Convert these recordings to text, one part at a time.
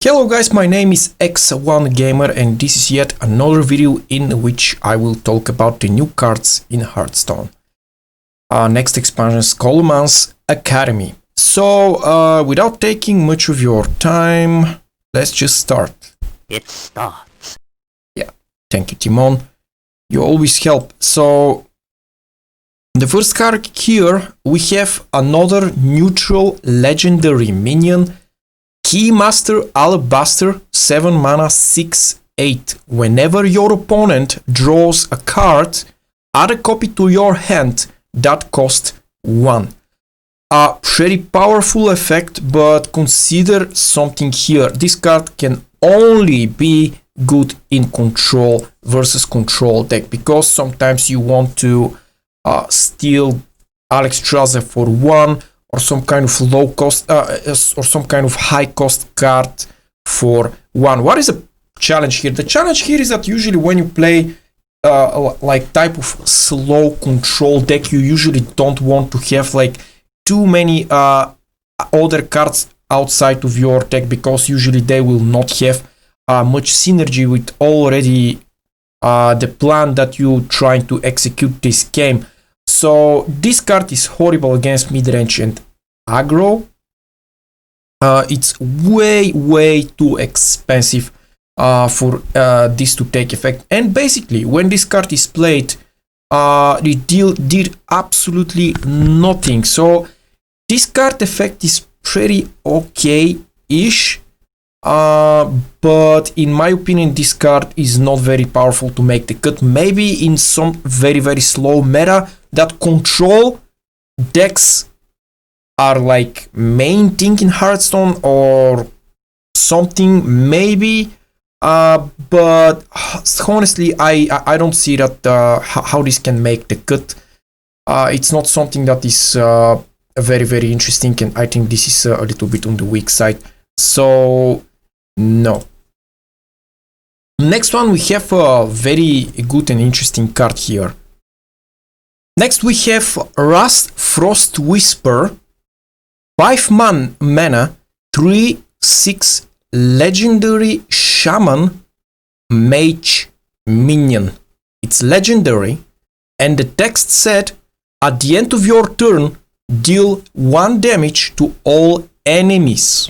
Hello guys, my name is X1Gamer and this is yet another video in which I will talk about the new cards in Hearthstone. Next expansion, Scholomance Academy. So, without taking much of your time, let's just start. It starts. Yeah, thank you Timon. You always help. So, the first card here, we have another neutral legendary minion. Keymaster Alabaster, 7 mana, 6/8. Whenever your opponent draws a card, add a copy to your hand that costs 1. A pretty powerful effect, but consider something here. This card can only be good in control versus control deck, because sometimes you want to steal Alex Traza for 1, or some kind of low cost or some kind of high cost card for 1. What is the challenge here? The challenge here is that usually when you play like type of slow control deck, you usually don't want to have like too many other cards outside of your deck, because usually they will not have much synergy with already the plan that you're trying to execute this game. So this card is horrible against mid-range and aggro. It's way too expensive for this to take effect. And basically, when this card is played, the deal did absolutely nothing. So this card effect is pretty okay-ish. But in my opinion, this card is not very powerful to make the cut. Maybe in some very slow meta that control decks are like main thing in Hearthstone or something, maybe. But honestly, I don't see that how this can make the cut. It's not something that is very interesting, and I think this is a little bit on the weak side. So no. Next one, we have a very good and interesting card here. Next we have Rust Frost Whisper, 5 mana, 3/6 legendary shaman mage minion. It's legendary, and the text said, at the end of your turn, deal 1 damage to all enemies.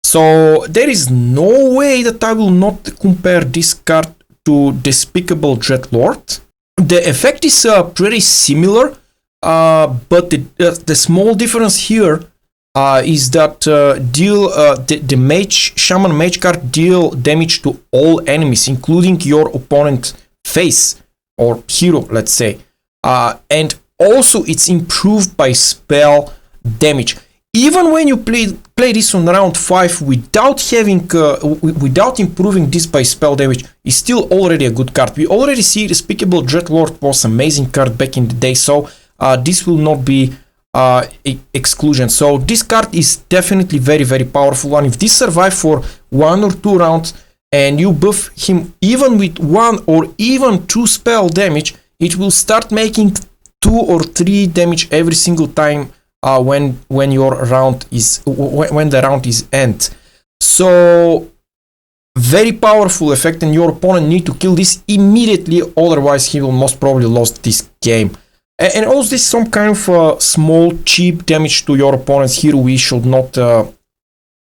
So there is no way that I will not compare this card to Despicable Dreadlord. The effect is pretty similar, but the small difference here is that the mage shaman mage card deal damage to all enemies, including your opponent face or hero, let's say, and also it's improved by spell damage. Even when you play this on round 5 without having without improving this by spell damage, is still already a good card. We already see Despicable Dreadlord was an amazing card back in the day, so this will not be exclusion. So this card is definitely very powerful, and if this survives for 1 or 2 rounds and you buff him even with 1 or even 2 spell damage, it will start making 2 or 3 damage every single time when your round is when the round is end. So very powerful effect, and your opponent need to kill this immediately, otherwise he will most probably lose this game. And also this some kind of small cheap damage to your opponents here. We should not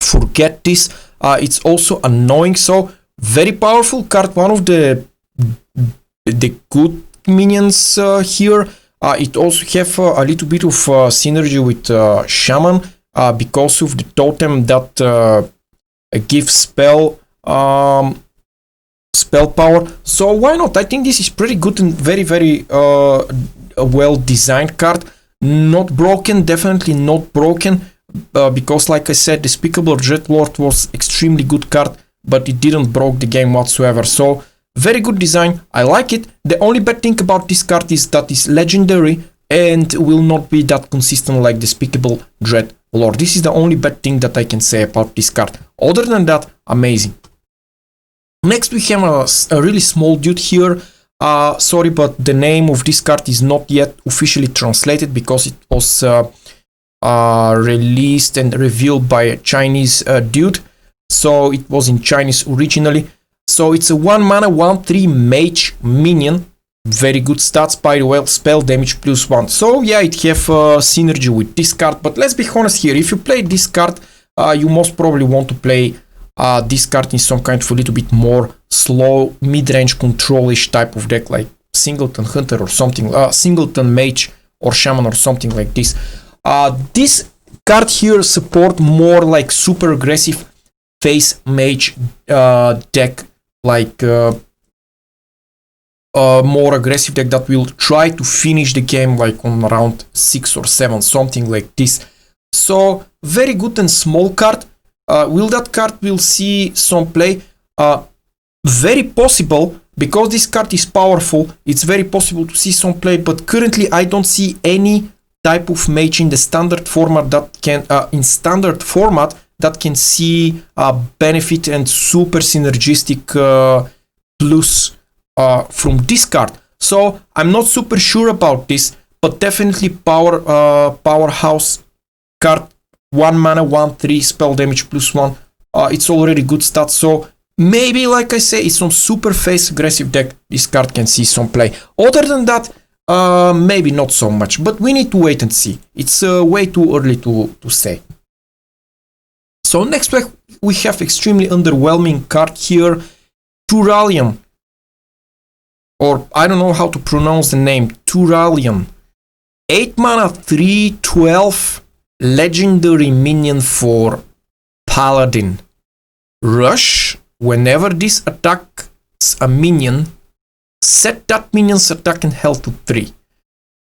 forget this. It's also annoying. So very powerful card, one of the good minions here. It also have a little bit of synergy with Shaman because of the totem that gives spell power. So why not? I think this is pretty good and very well designed card. Not broken, definitely not broken, because like I said, Despicable Dreadlord was extremely good card, but it didn't broke the game whatsoever. So very good design, I like it. The only bad thing about this card is that it's legendary and will not be that consistent like Despicable Dreadlord. This is the only bad thing that I can say about this card. Other than that, amazing. Next we have a really small dude here. Sorry, but the name of this card is not yet officially translated because it was released and revealed by a Chinese dude. so it was in Chinese originally. So it's a 1 mana 1/3 mage minion. Very good stats, by the way, spell damage +1. So yeah, it have synergy with this card, but let's be honest here, if you play this card, you most probably want to play this card in some kind of a little bit more slow, mid-range control-ish type of deck, like Singleton Hunter or something, Singleton Mage or Shaman or something like this. This card here support more like super aggressive face mage deck, like more aggressive deck that will try to finish the game like on round 6 or 7, something like this. So very good and small card. Will that card will see some play? Very possible, because this card is powerful. It's very possible to see some play, but currently I don't see any type of mage in the standard format that can see benefit and super synergistic plus from this card. So I'm not super sure about this, but definitely powerhouse card. 1 mana 1/3 spell damage +1. It's already good stats. So maybe, like I say, it's some super face aggressive deck. This card can see some play. Other than that, maybe not so much. But we need to wait and see. It's way too early to say. So next we have extremely underwhelming card here, Turalian. Or I don't know how to pronounce the name. Turalian. 8 mana 3/12. Legendary minion for Paladin. Rush. Whenever this attacks a minion, set that minion's attack and health to 3.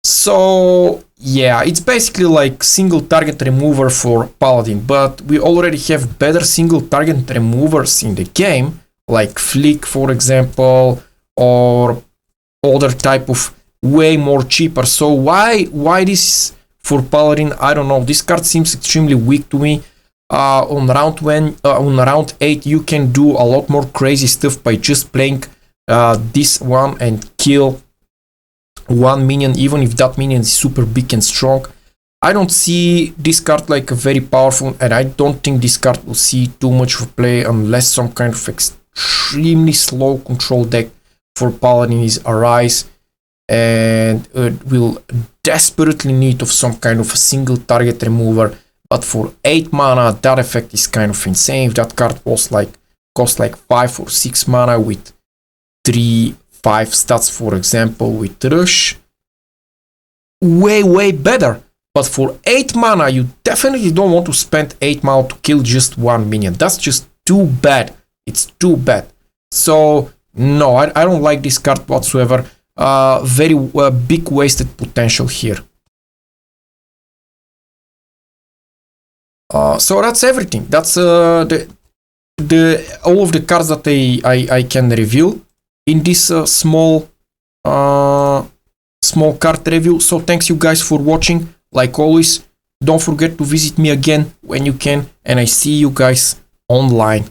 So yeah, it's basically like single target remover for Paladin, but we already have better single target removers in the game, like Flick, for example, or other type of way more cheaper. So why this for Paladin? I don't know. This card seems extremely weak to me. On round 8, you can do a lot more crazy stuff by just playing this one and kill one minion, even if that minion is super big and strong. I don't see this card like a very powerful, and I don't think this card will see too much of play unless some kind of extremely slow control deck for Paladin is arise, and it will desperately need of some kind of a single target remover. But for 8 mana, that effect is kind of insane. If that card was cost like 5 or 6 mana with 3/5 stats, for example, with Rush, way better. But for 8 mana, you definitely don't want to spend 8 mana to kill just one minion. That's just too bad. It's too bad. So no, I don't like this card whatsoever. Very big wasted potential here. So that's everything. That's all of the cards that I can reveal in this small card review. So thanks you guys for watching. Like always, don't forget to visit me again when you can, and I see you guys online.